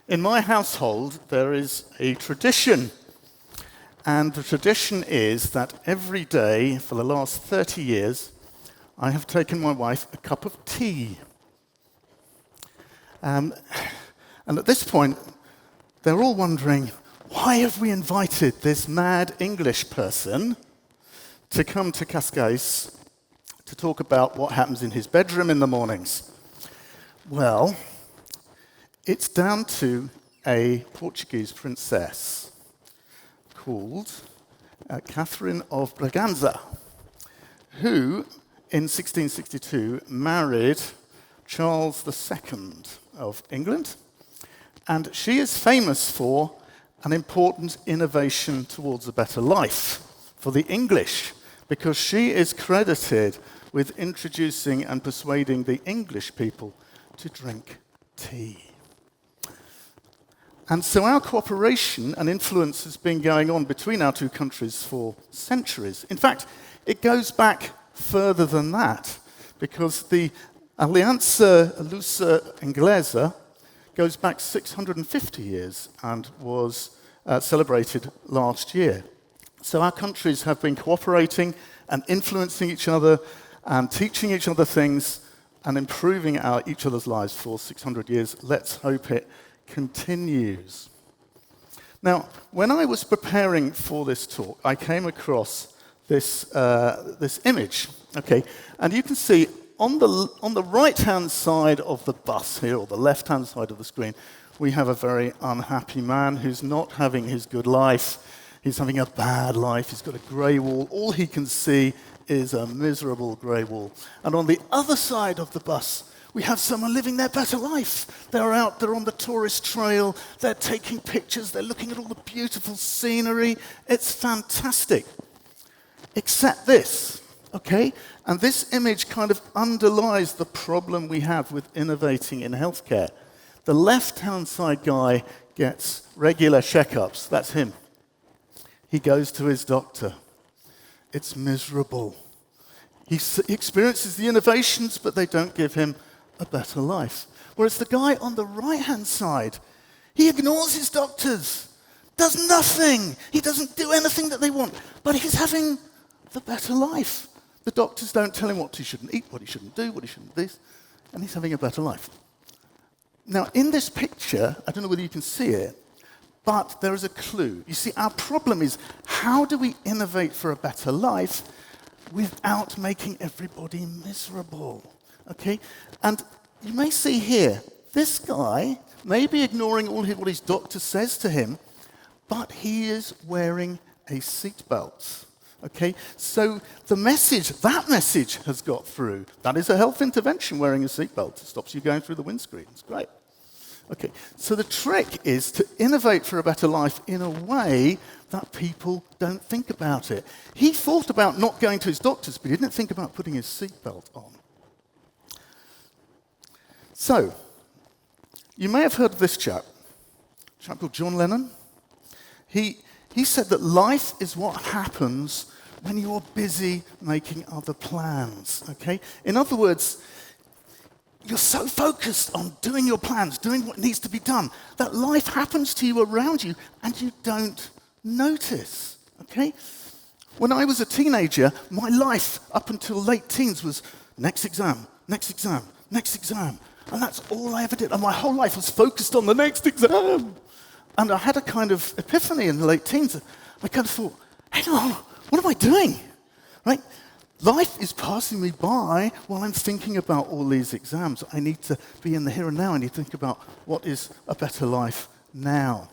In my household, there is a tradition. And the tradition is that every day for the last 30 years, I have taken my wife a cup of tea. And at this point, they're all wondering, why have we invited this mad English person to come to Cascais to talk about what happens in his bedroom in the mornings? Well, it's down to a Portuguese princess called Catherine of Braganza, who in 1662 married Charles II of England, and she is famous for an important innovation towards a better life for the English, because she is credited with introducing and persuading the English people to drink tea. And so our cooperation and influence has been going on between our two countries for centuries. In fact, it goes back further than that, because the Aliança Lusa Inglesa goes back 650 years and was celebrated last year. So our countries have been cooperating and influencing each other and teaching each other things and improving each other's lives for 600 years. Let's hope it continues. Now, when I was preparing for this talk, I came across this image. Okay, and you can see on the right-hand side of the bus here, or the left-hand side of the screen, we have a very unhappy man who's not having his good life. He's having a bad life. He's got a grey wall. All he can see is a miserable grey wall. And on the other side of the bus, we have someone living their better life. They're out there on the tourist trail. They're taking pictures. They're looking at all the beautiful scenery. It's fantastic. Except this, okay? And this image kind of underlies the problem we have with innovating in healthcare. The left-hand side guy gets regular checkups. That's him. He goes to his doctor. It's miserable. He experiences the innovations, but they don't give him a better life. Whereas the guy on the right-hand side, he ignores his doctors, does nothing. He doesn't do anything that they want, but he's having the better life. The doctors don't tell him what he shouldn't eat, what he shouldn't do, what he shouldn't do, and he's having a better life. Now, in this picture, I don't know whether you can see it, but there is a clue. You see, our problem is, how do we innovate for a better life without making everybody miserable? Okay? And you may see here, this guy may be ignoring what his doctor says to him, but he is wearing a seatbelt. Okay? So that message has got through. That is a health intervention, wearing a seatbelt. It stops you going through the windscreen. It's great. Okay, so the trick is to innovate for a better life in a way that people don't think about it. He thought about not going to his doctors, but he didn't think about putting his seatbelt on. So, you may have heard of this chap called John Lennon. He said that life is what happens when you're busy making other plans, okay? In other words, you're so focused on doing your plans, doing what needs to be done, that life happens to you around you and you don't notice, okay? When I was a teenager, my life up until late teens was next exam, next exam, next exam. And that's all I ever did. And my whole life was focused on the next exam. And I had a kind of epiphany in the late teens. I kind of thought, hang on, what am I doing? Right? Life is passing me by while I'm thinking about all these exams. I need to be in the here and now. I need to think about what is a better life now.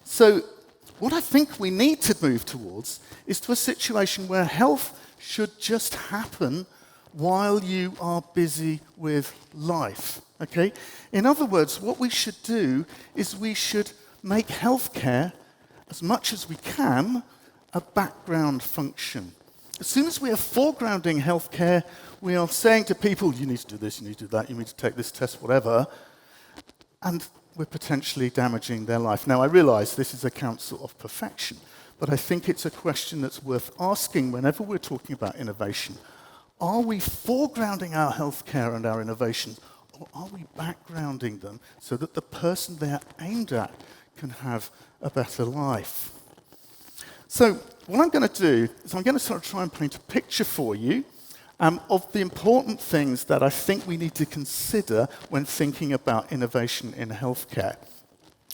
So what I think we need to move towards is to a situation where health should just happen while you are busy with life. Okay? In other words, what we should do is we should make healthcare, as much as we can, a background function. As soon as we are foregrounding healthcare, we are saying to people, you need to do this, you need to do that, you need to take this test, whatever, and we're potentially damaging their life. Now, I realize this is a counsel of perfection, but I think it's a question that's worth asking whenever we're talking about innovation. Are we foregrounding our healthcare and our innovations, or are we backgrounding them so that the person they're aimed at can have a better life? So what I'm going to do is I'm going to sort of try and paint a picture for you of the important things that I think we need to consider when thinking about innovation in healthcare.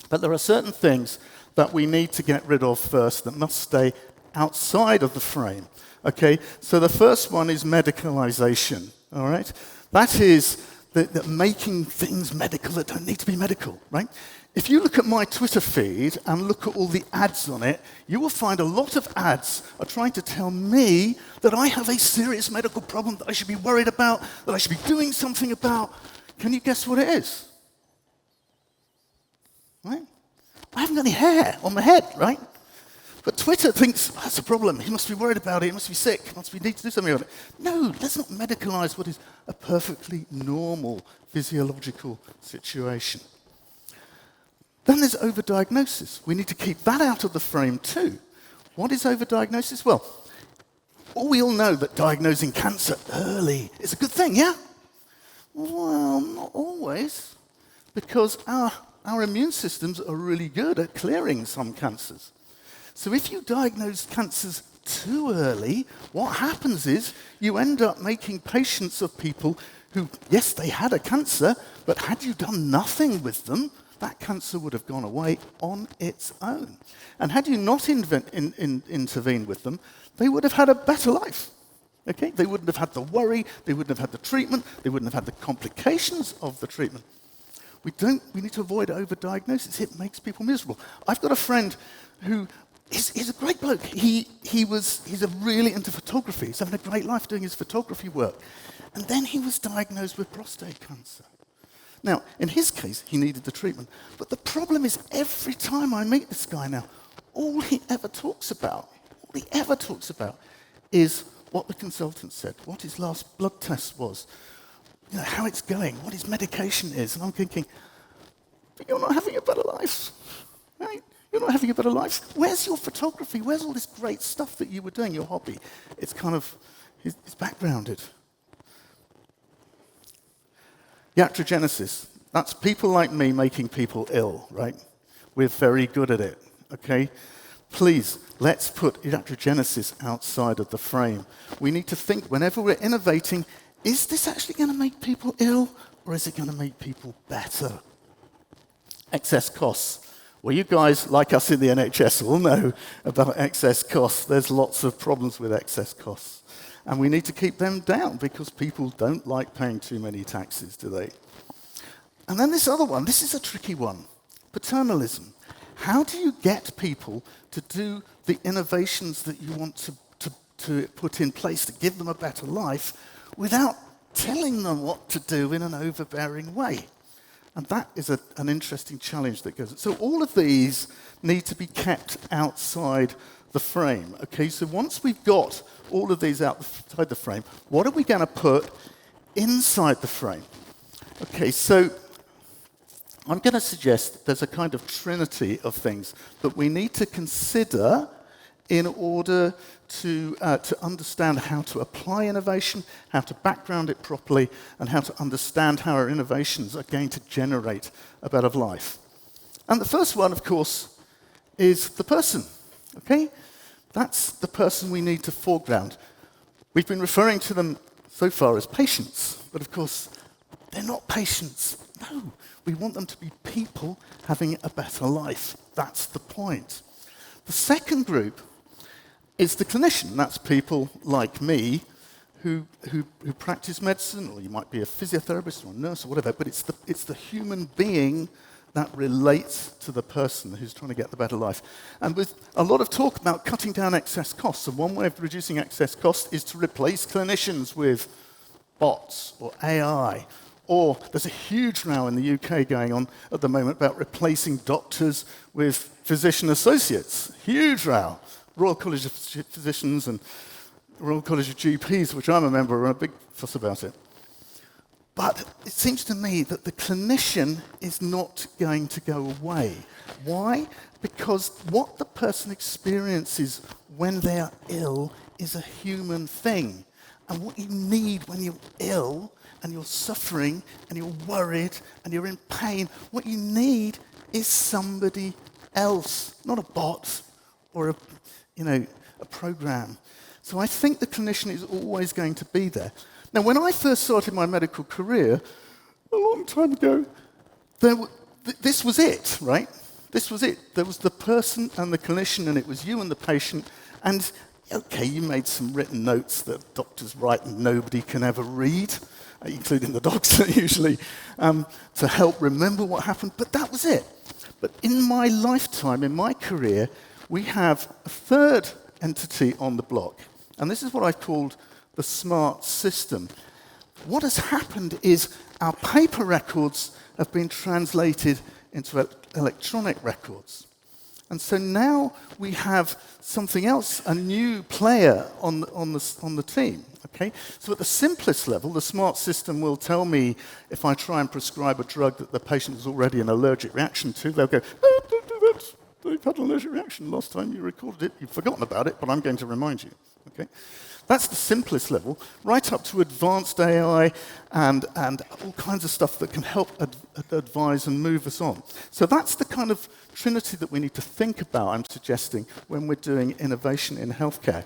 But there are certain things that we need to get rid of first that must stay outside of the frame. Okay, so the first one is medicalization, all right? That is the making things medical that don't need to be medical, right? If you look at my Twitter feed and look at all the ads on it, you will find a lot of ads are trying to tell me that I have a serious medical problem that I should be worried about, that I should be doing something about. Can you guess what it is? Right? I haven't got any hair on my head, right? But Twitter thinks, that's a problem. He must be worried about it. He must be sick. We need to do something about it. No, let's not medicalize what is a perfectly normal physiological situation. Then there's overdiagnosis. We need to keep that out of the frame too. What is overdiagnosis? Well, we all know that diagnosing cancer early is a good thing, yeah? Well, not always, because our immune systems are really good at clearing some cancers. So if you diagnose cancers too early, what happens is you end up making patients of people who, yes, they had a cancer, but had you done nothing with them, that cancer would have gone away on its own. And had you not intervened with them, they would have had a better life. Okay? They wouldn't have had the worry, they wouldn't have had the treatment, they wouldn't have had the complications of the treatment. We need to avoid overdiagnosis. It makes people miserable. I've got a friend who he's a great bloke. He's really into photography. He's having a great life doing his photography work. And then he was diagnosed with prostate cancer. Now, in his case, he needed the treatment. But the problem is every time I meet this guy now, all he ever talks about is what the consultant said, what his last blood test was, how it's going, what his medication is. And I'm thinking, but you're not having a better life, right? You're not having a better life. Where's your photography? Where's all this great stuff that you were doing, your hobby? It's it's backgrounded. Iatrogenesis, that's people like me making people ill, right? We're very good at it, okay? Please, let's put iatrogenesis outside of the frame. We need to think, whenever we're innovating, is this actually going to make people ill, or is it going to make people better? Excess costs. Well, you guys, like us in the NHS, all know about excess costs. There's lots of problems with excess costs. And we need to keep them down because people don't like paying too many taxes, do they? And then this other one, this is a tricky one. Paternalism. How do you get people to do the innovations that you want to put in place to give them a better life without telling them what to do in an overbearing way? And that is an interesting challenge that goes. So all of these need to be kept outside the frame. Okay, so once we've got all of these outside the frame, what are we going to put inside the frame? Okay, so I'm going to suggest there's a kind of trinity of things that we need to consider in order to understand how to apply innovation, how to background it properly, and how to understand how our innovations are going to generate a better life. And the first one, of course, is the person, okay? That's the person we need to foreground. We've been referring to them so far as patients, but of course, they're not patients. No, we want them to be people having a better life. That's the point. The second group is the clinician. That's people like me who practice medicine, or you might be a physiotherapist or a nurse or whatever, but it's the human being that relates to the person who's trying to get the better life. And with a lot of talk about cutting down excess costs, and one way of reducing excess costs is to replace clinicians with bots or AI. Or there's a huge row in the UK going on at the moment about replacing doctors with physician associates. Huge row. Royal College of Physicians and Royal College of GPs, which I'm a member, are a big fuss about it. But it seems to me that the clinician is not going to go away. Why? Because what the person experiences when they are ill is a human thing. And what you need when you're ill and you're suffering and you're worried and you're in pain, what you need is somebody else, not a bot or a program. So I think the clinician is always going to be there. Now, when I first started my medical career, a long time ago, this was it, right? This was it. There was the person and the clinician, and it was you and the patient. And, okay, you made some written notes that doctors write and nobody can ever read, including the doctor usually, to help remember what happened. But that was it. But in my lifetime, in my career, we have a third entity on the block. And this is what I've called the smart system. What has happened is our paper records have been translated into electronic records. And so now we have something else, a new player on the team. Okay? So at the simplest level, the smart system will tell me if I try and prescribe a drug that the patient has already an allergic reaction to, they'll go, "Oh, don't do that. They've had an allergic reaction last time you recorded it. You've forgotten about it, but I'm going to remind you." Okay? That's the simplest level, right up to advanced AI and all kinds of stuff that can help advise and move us on. So that's the kind of trinity that we need to think about, I'm suggesting, when we're doing innovation in healthcare.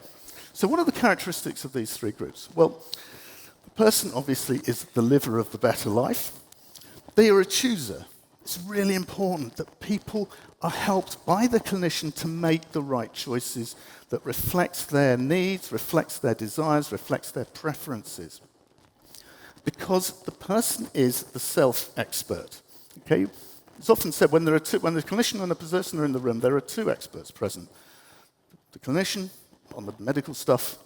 So what are the characteristics of these three groups? Well, the person, obviously, is the liver of the better life. They are a chooser. It's really important that people are helped by the clinician to make the right choices that reflects their needs, reflects their desires, reflects their preferences. Because the person is the self-expert. Okay? It's often said when the clinician and the person are in the room, there are two experts present. The clinician on the medical stuff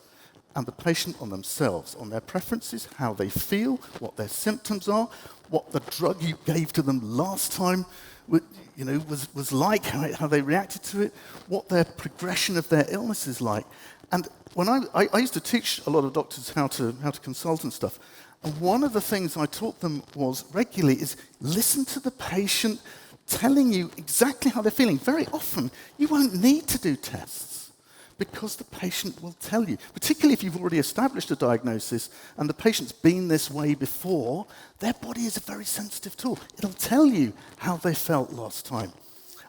and the patient on themselves, on their preferences, how they feel, what their symptoms are, what the drug you gave to them last time was like, how they reacted to it, what their progression of their illness is like. And when I used to teach a lot of doctors how to consult and stuff, and one of the things I taught them was regularly is listen to the patient telling you exactly how they're feeling. Very often, you won't need to do tests because the patient will tell you, particularly if you've already established a diagnosis and the patient's been this way before, their body is a very sensitive tool. It'll tell you how they felt last time.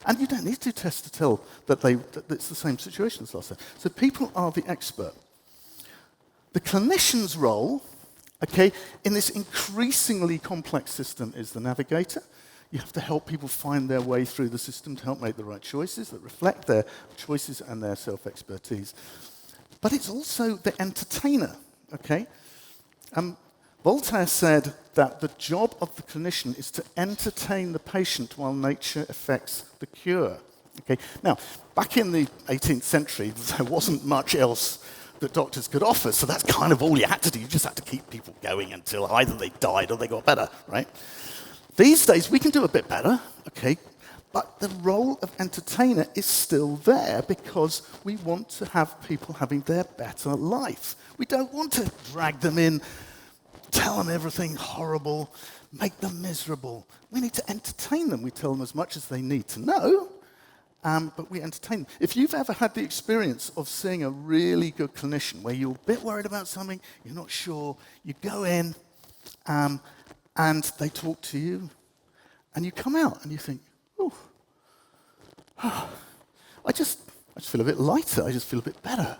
And you don't need to do tests to tell that it's the same situation as last time. So people are the expert. The clinician's role, okay, in this increasingly complex system is the navigator. You have to help people find their way through the system to help make the right choices that reflect their choices and their self-expertise. But it's also the entertainer, okay? Voltaire said that the job of the clinician is to entertain the patient while nature effects the cure. Okay? Now, back in the 18th century, there wasn't much else that doctors could offer, so that's kind of all you had to do. You just had to keep people going until either they died or they got better, right? These days, we can do a bit better, okay, but the role of entertainer is still there because we want to have people having their better life. We don't want to drag them in, tell them everything horrible, make them miserable. We need to entertain them. We tell them as much as they need to know, but we entertain them. If you've ever had the experience of seeing a really good clinician where you're a bit worried about something, you're not sure, you go in, and they talk to you, and you come out and you think, oh, I just feel a bit lighter, I just feel a bit better.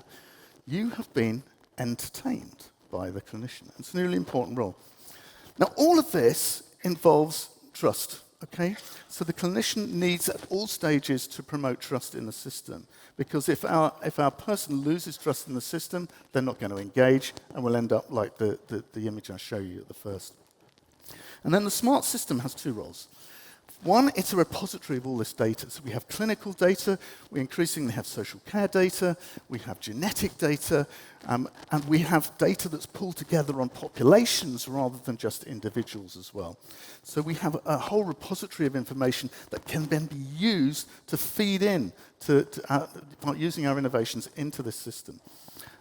You have been entertained by the clinician. It's a really important role. Now, all of this involves trust, okay? So the clinician needs at all stages to promote trust in the system, because if our person loses trust in the system, they're not going to engage, and we'll end up like the image I show you at the first. And then the smart system has two roles. One, it's a repository of all this data. So we have clinical data, we increasingly have social care data, we have genetic data, and we have data that's pulled together on populations rather than just individuals as well. So we have a whole repository of information that can then be used to feed in, using our innovations into this system.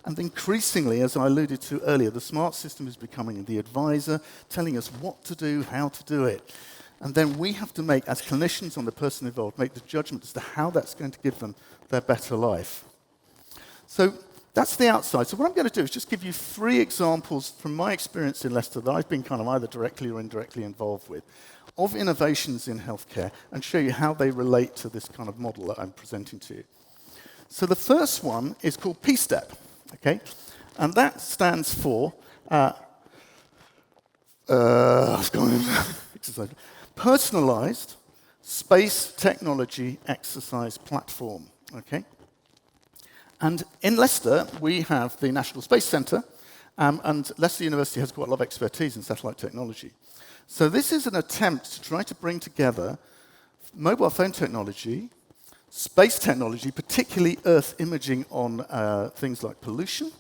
And increasingly, as I alluded to earlier, the smart system is becoming the advisor, telling us what to do, how to do it. And then we have to make, as clinicians and the person involved, make the judgment as to how that's going to give them their better life. So That's the outside. So what I'm going to do is just give you 3 examples from my experience in Leicester that I've been kind of either directly or indirectly involved with, of innovations in healthcare, and show you how they relate to this kind of model that I'm presenting to you. So the first one is called PSTEP, okay? And that stands for Personalized Space Technology Exercise Platform, okay? And in Leicester, we have the National Space Centre, and Leicester University has quite a lot of expertise in satellite technology. So this is an attempt to try to bring together mobile phone technology, space technology, particularly Earth imaging on things like pollution,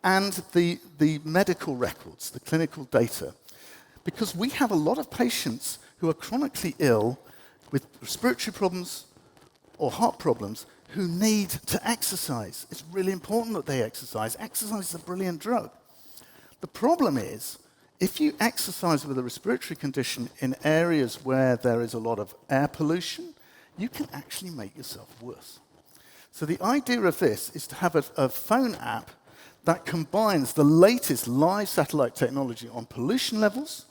and the medical records, the clinical data. Because we have a lot of patients who are chronically ill with respiratory problems or heart problems who need to exercise. It's really important that they exercise. Exercise is a brilliant drug. The problem is, if you exercise with a respiratory condition in areas where there is a lot of air pollution, you can actually make yourself worse. So the idea of this is to have a phone app that combines the latest live satellite technology on pollution levels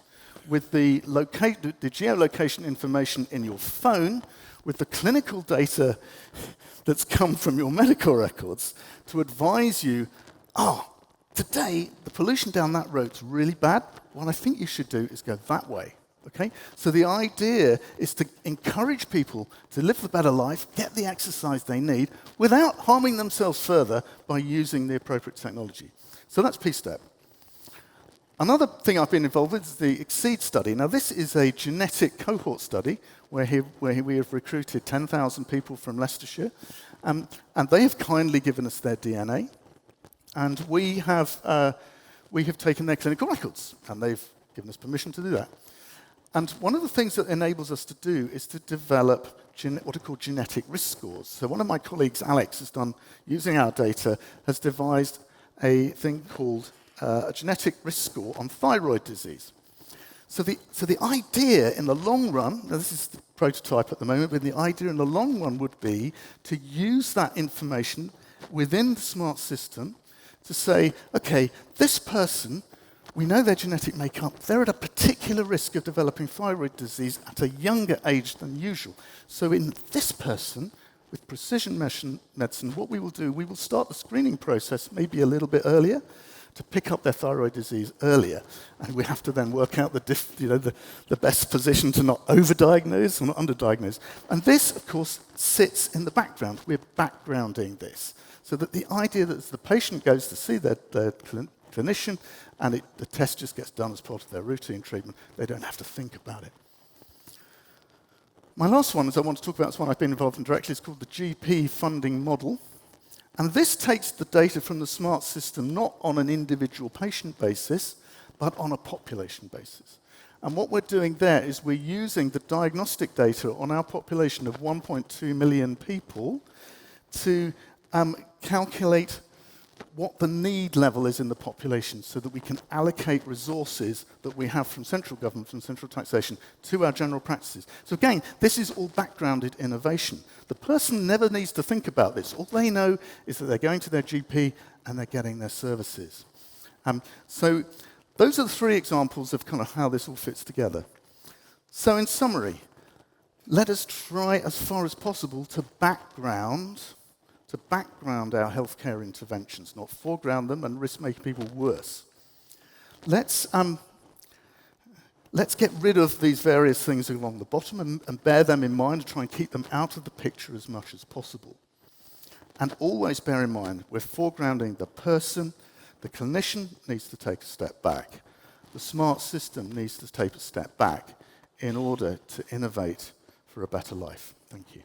with the geolocation information in your phone, with the clinical data that's come from your medical records to advise you, today the pollution down that road's really bad. What I think you should do is go that way, okay? So the idea is to encourage people to live a better life, get the exercise they need, without harming themselves further by using the appropriate technology. So that's PSTEP. Another thing I've been involved with is the EXCEED study. Now, this is a genetic cohort study where we have recruited 10,000 people from Leicestershire, and they have kindly given us their DNA, and we have taken their clinical records, and they've given us permission to do that. And one of the things that enables us to do is to develop what are called genetic risk scores. So one of my colleagues, Alex, using our data, has devised a thing called a genetic risk score on thyroid disease. So the idea in the long run, now this is the prototype at the moment, but the idea in the long run would be to use that information within the smart system to say, okay, this person, we know their genetic makeup, they're at a particular risk of developing thyroid disease at a younger age than usual. So in this person, with precision medicine, what we will do, we will start the screening process maybe a little bit earlier, to pick up their thyroid disease earlier. And we have to then work out the best position to not overdiagnose or not underdiagnose. And this, of course, sits in the background. We're backgrounding this. So that the idea that the patient goes to see their clinician and the test just gets done as part of their routine treatment, they don't have to think about it. My last one, as I want to talk about, is one I've been involved in directly. It's called the GP funding model. And this takes the data from the smart system not on an individual patient basis, but on a population basis. And what we're doing there is we're using the diagnostic data on our population of 1.2 million people to calculate what the need level is in the population so that we can allocate resources that we have from central government, from central taxation, to our general practices. So again, this is all backgrounded innovation. The person never needs to think about this. All they know is that they're going to their GP and they're getting their services. So those are the 3 examples of kind of how this all fits together. So in summary, let us try as far as possible to background our healthcare interventions, not foreground them and risk making people worse. Let's get rid of these various things along the bottom and bear them in mind and try and keep them out of the picture as much as possible. And always bear in mind, we're foregrounding the person. The clinician needs to take a step back. The smart system needs to take a step back in order to innovate for a better life. Thank you.